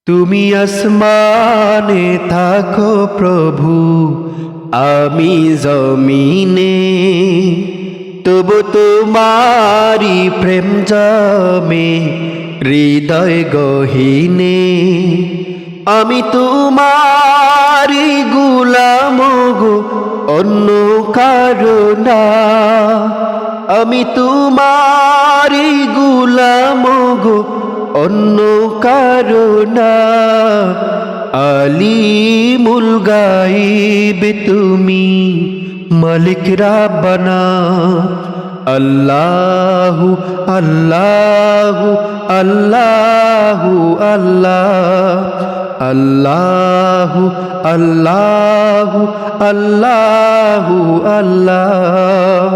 তুমি আসমানে থাকো প্রভু, আমি জমিনে, তবু তোমারি প্রেম জমে হৃদয় গহীনে। আমি তোমারি গুলাম গো, অন্য কারো না। আমি তোমারি গুলাম গো, অন্য কারো না। আলিমুল গায়ব তুমি, মালিক রাব্বানা। আল্লাহু আল্লাহু আল্লাহু আল্লাহ, আল্লাহু আল্লাহু আল্লাহু আল্লাহ।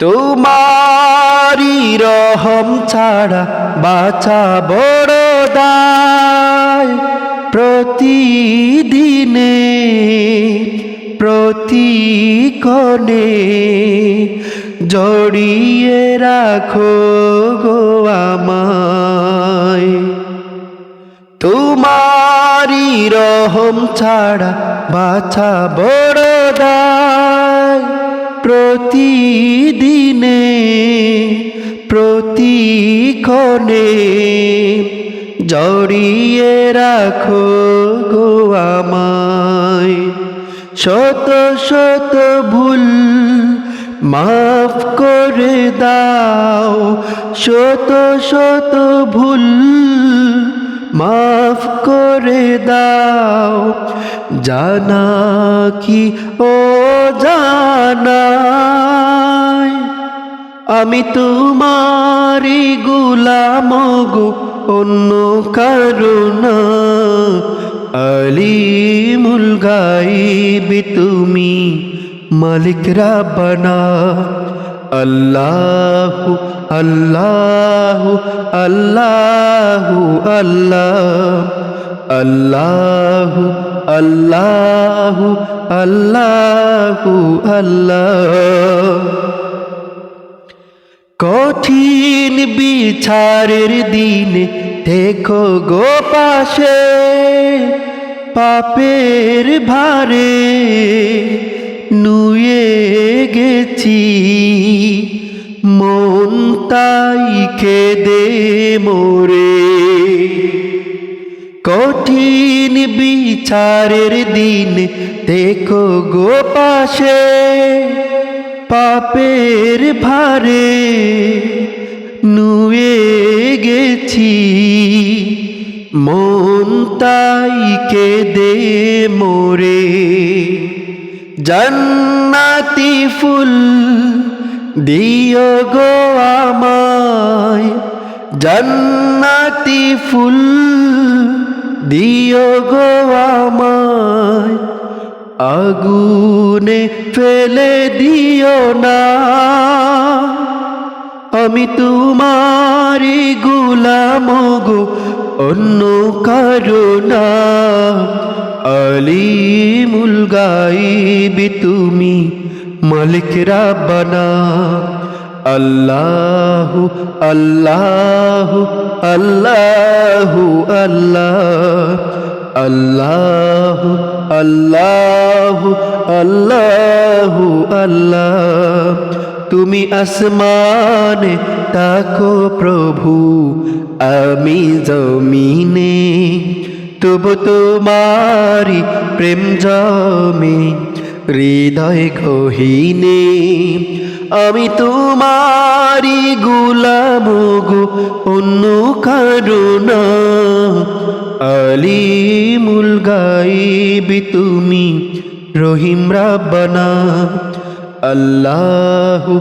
তোমারি রহম ছাড়া বাঁচা বড় দায়। প্রতিদিনে প্রতিক্ষণে জড়িয়ে রাখো গো আমায়। তোমারি রহম ছাড়া বাঁচা বড় দায়। প্রতিদিনে প্রতিক্ষণে জড়িয়ে রাখো গো আমায়। শত শত ভুল মাফ করে দাও, শত শত ভুল মাফ করে দাও। জানা কি ও জানাই, আমি তোমারি গুলাম গো, অন্য কারো না। আলিমুল গায়ব তুমি, মালিক রাব্বানা। আল্লাহু আল্লাহু আল্লাহু আল্লাহ, আল্লাহু আল্লাহু আল্লাহু আল্লাহ। কঠিন বিচারের দিনে দেখো গো পাশে, পাপের ভারে নুয়ে গেছি। মন তাই কেঁদে মোরে, কঠিন বিচারের দিন দেখো গো পাশে, পাপের ভারে নুয়ে গেছি। মন তাই কেঁদে মোরে। জান্নাতি ফুল দিও গো আমায়, জান্নাতি ফুল দিও গো আমায়। আগুনে ফেলে দিও না, আমি তোমারি গুলাম গো, অন্য কারো না। আলিমুল গায়ব তুমি, মালিক রাব্বানা। আল্লাহু আল্লাহু আল্লাহু আল্লাহ, আল্লাহু আল্লাহু আল্লাহু আল্লাহ। তুমি আসমানে থাকো প্রভু, আমি জমিনে, তবু তোমারি প্রেম জমে হৃদয় গহীনে। আমি তোমারি গুলাম গো, অন্য কারো না। আলিমুল গায়ব তুমি, রহিম রাব্বানা। আল্লাহু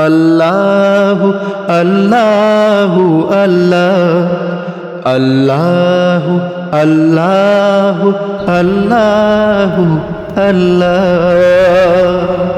আল্লাহু আল্লাহু আল্লাহ, আল্লাহু আল্লাহু আল্লাহু আল্লাহ।